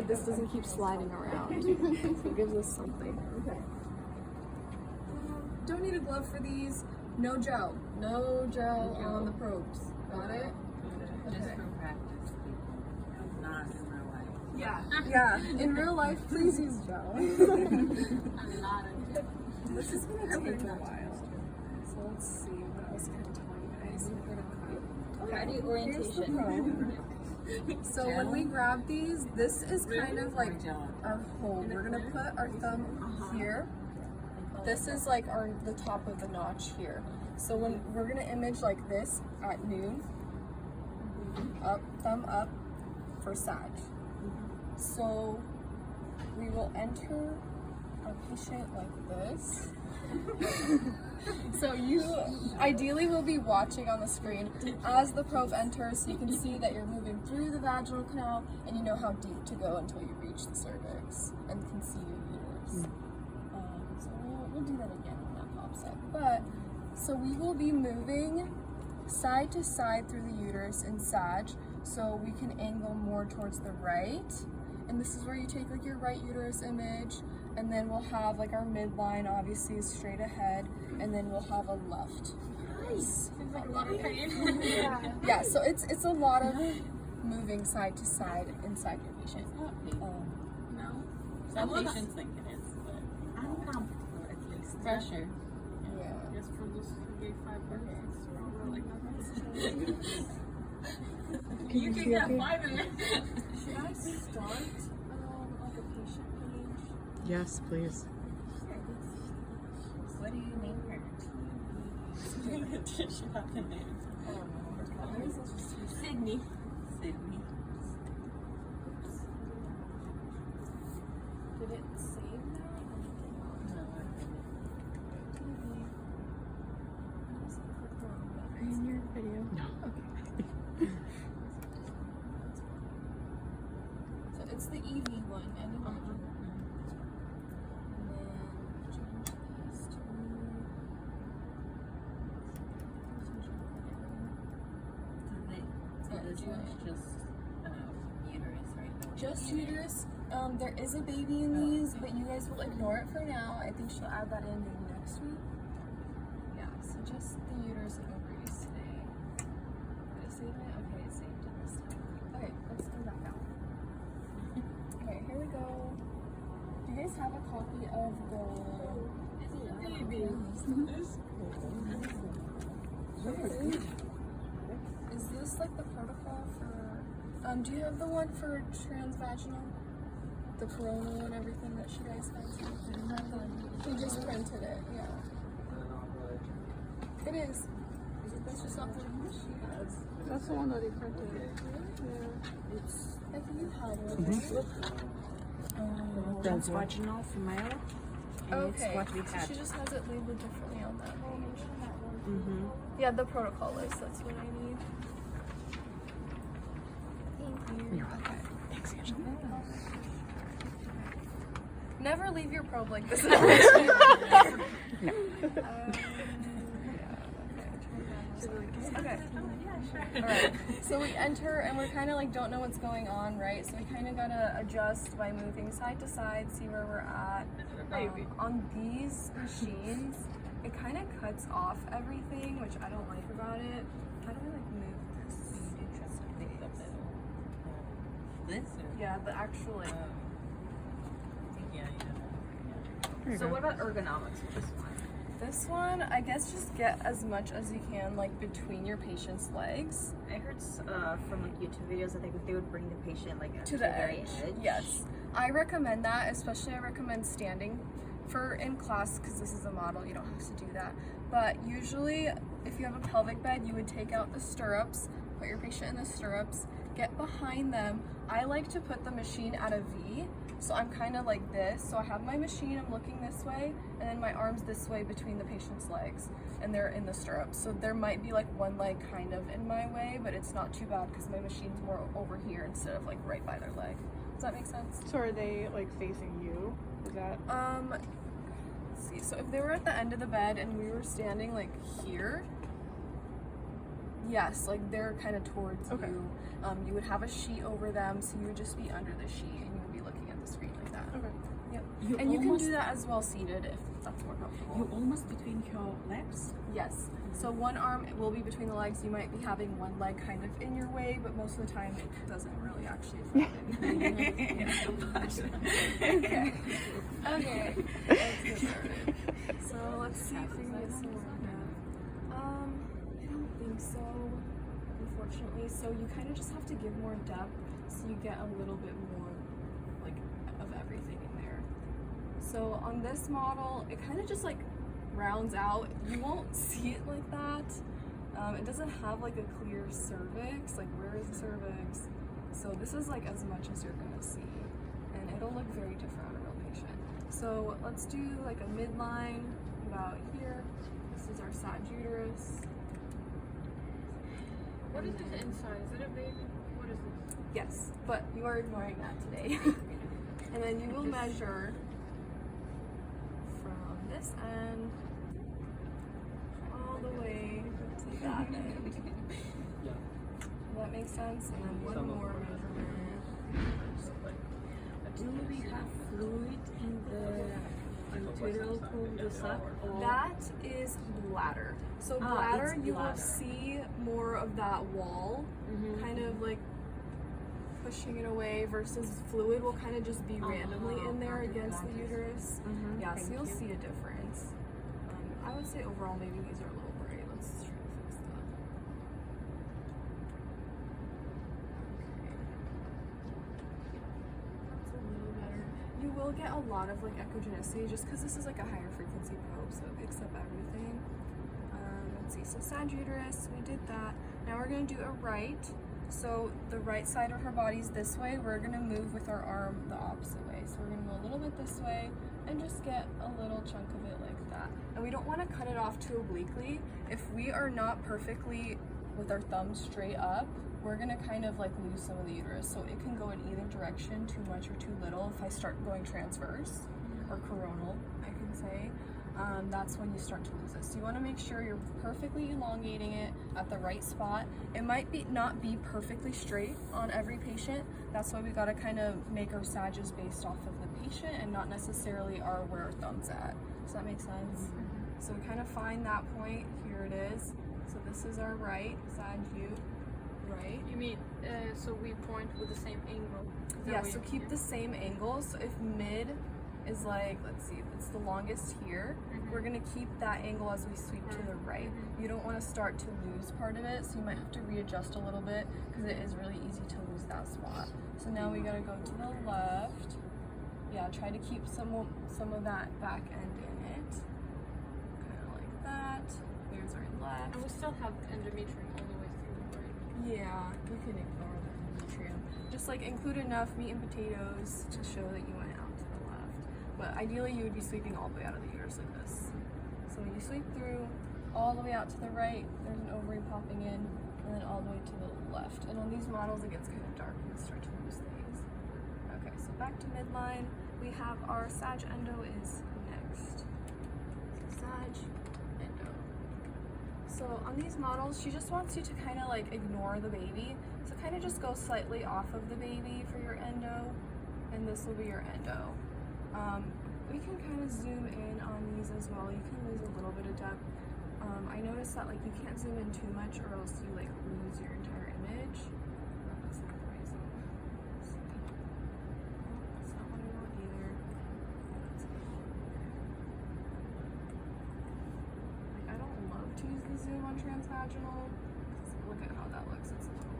This doesn't keep sliding around. So it gives us something. Okay. Don't need a glove for these. No gel. No gel on the probes. Got it? Just for practice, not in real life. Yeah. In real life, please use gel. I'm not a This is gonna take a while. So let's see what else can I tell you guys. Body orientation. So when we grab these, this is kind of like our hold. We're gonna put our thumb here. This is like the top of the notch here. So when we're gonna image like this at noon, up, thumb up for Sag. So we will enter our patient like this. So you ideally will be watching on the screen as the probe enters, so you can see that you're moving through the vaginal canal and you know how deep to go until you reach the cervix and can see your uterus. So we'll do that again when that pops up. But so we will be moving side to side through the uterus in Sag, so we can angle more towards the right. And this is where you take like your right uterus image, and then we'll have like our midline obviously is straight ahead, and then we'll have a left. Nice. Seems like a lot of pain. Yeah, so it's a lot of moving side to side inside your patient. No. Some patients think it is, but I'm comfortable at least. Pressure. Yeah. Just for this big 5 minutes. You can get 5 minutes. Should I start like a patient page? Yes, please. What do you name her? Tissue out the name. Sydney. Sydney. Did it save that? No, I didn't. Are you in your video? No. So it's the EV one, and then change these to So this one's just uterus, right? just uterus. There is a baby in these, but you guys will ignore it for now. I think she'll add that in maybe next week. Yeah, so just the uterus and ovaries today. Did it save it? Okay, it saved it this time. Okay, let's go back out. Okay, here we go. Do you guys have a copy of the Baby. Is this like the protocol for do you have the one for transvaginal? The coronal and everything that she guys had? We just printed it, yeah. It is. That's just something she has. That's the one that he printed. I think you had it. Transvaginal female. Okay, It's what we so had. she just has it labeled differently on that one. Yeah, the protocol list, that's what I need. Thank you. You're welcome. Thanks, Angela. Never leave your probe like this. Okay. Alright, so we enter and we're kind of like don't know what's going on, right? So we kind of gotta adjust by moving side to side, see where we're at. On these machines, it kind of cuts off everything, which I don't like about it. How do I like move this? This? Yeah, the actual like. So what about ergonomics with this one? This one, I guess just get as much as you can like between your patient's legs. I heard from like YouTube videos that they would bring the patient like To the very edge. Yes, I recommend that. Especially, I recommend standing for in class because this is a model. You don't have to do that. But usually, if you have a pelvic bed, you would take out the stirrups, put your patient in the stirrups, get behind them. I like to put the machine at a V. So I'm kind of like this. So I have my machine, I'm looking this way, and then my arms this way between the patient's legs, and they're in the stirrups. So there might be like one leg kind of in my way, but it's not too bad because my machine's more over here instead of like right by their leg. Does that make sense? So are they like facing you? Is that? Let's see. So if they were at the end of the bed and we were standing like here, yes, like they're kind of towards Okay. you. You would have a sheet over them, so you would just be under the sheet and you would And you can do that as well seated if that's more comfortable. You almost between your legs. Yes. So one arm will be between the legs. You might be having one leg kind of in your way, but most of the time it doesn't really actually affect anything. Okay. Okay. Let's get started. So let's see if we can get some more depth. I don't think so, unfortunately. So you kind of just have to give more depth so you get a little bit more like of everything in there. So on this model, it kind of just like rounds out. You won't see it like that. It doesn't have like a clear cervix, like where is the cervix? So this is like as much as you're gonna see, and it'll look very different on a real patient. So let's do like a midline about here. This is our sag uterus. What is this inside? Is it a baby? What is this? Yes, but you are ignoring that today. And then you will measure from this end all the way to that end. Does that make sense? And then one more measurement. Do we have fluid in the anterior cul-de-sac? That is bladder. So Ah, bladder, it's you will bladder. see more of that wall, kind of like pushing it away, versus fluid will kind of just be randomly in there against the uterus. Yeah, so you'll see a difference. I would say overall maybe these are a little bright. Let's try to fix that. Okay. That's a little better. You will get a lot of like echogenicity just because this is like a higher frequency probe, so it picks up everything. Let's see, so sag uterus, we did that. Now we're gonna do a right. So the right side of her body's this way. We're gonna move with our arm the opposite way. So we're gonna go a little bit this way and just get a little chunk of it like that. And we don't wanna cut it off too obliquely. If we are not perfectly with our thumb straight up, we're gonna kind of like lose some of the uterus. So it can go in either direction, too much or too little. If I start going transverse or coronal, I can say, that's when you start to lose it. So you want to make sure you're perfectly elongating it at the right spot. It might not be perfectly straight on every patient. That's why we got to kind of make our sages based off of the patient and not necessarily where our thumb's at. Does that make sense? So we kind of find that point. Here it is. So this is our right sag U, right? You mean, so we point with the same angle? Is that Yeah, what so you- keep the same angle. So if mid is like, let's see, if it's the longest here, we're gonna keep that angle as we sweep to the right. You don't wanna start to lose part of it, so you might have to readjust a little bit because it is really easy to lose that spot. So now we gotta go to the left. Yeah, try to keep some of that back end in it. Kind of like that. There's our left. And we still have endometrium all the way through, right? Yeah, we can ignore the endometrium. Just like include enough meat and potatoes to show that you went out to the left. But ideally you would be sweeping all the way out of the uterus like this. So when you sweep through all the way out to the right, there's an ovary popping in, and then all the way to the left. And on these models it gets kind of dark and you start to lose things. Okay, so back to midline. We have our sag endo is next. So sag endo. So on these models, she just wants you to kind of like ignore the baby. So kind of just go slightly off of the baby for your endo, and this will be your endo. We can kind of zoom in on these as well. You can lose a little bit of depth. I noticed that like you can't zoom in too much or else you like lose your entire image. That's not the right zoom. That's not what I want either. That's it. Like I don't love to use the zoom on transvaginal. Look at how that looks. It's a little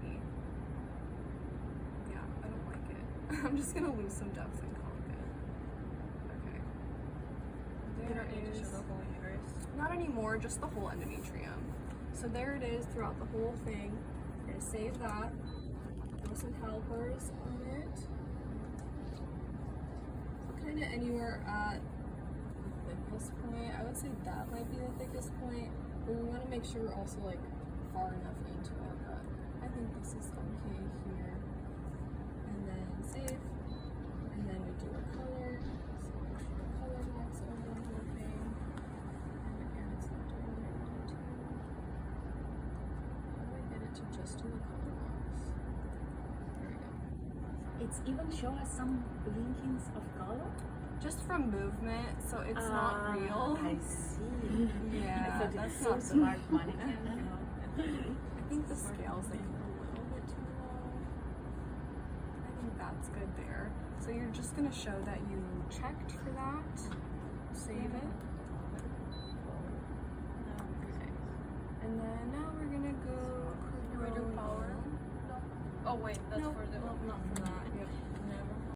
funky. Yeah, I don't like it. I'm just gonna lose some depth and call it good. Okay. You don't need to There show the is- whole uterus. Not anymore, just the whole endometrium. So there it is throughout the whole thing. We're gonna save that. Throw some calipers on it. So kind of anywhere at the thickest point. I would say that might be the thickest point, but we want to make sure we're also like far enough into it. But I think this is okay here. And then save. And then we do a color. So make sure the color box over the whole thing. And again, it's not doing what I want it to. How do I get it to just do the color box? There we go. It it's even show us some blinkings of color. Just from movement, so it's not real. I see. Yeah, So that's so not smart mannequin. I think the scale's like a little bit too low. I think that's good there. So you're just gonna show that you checked for that. Save it. And then now we're gonna go Reader power. Oh wait, that's Nope, for the. nope, not for that. Yep.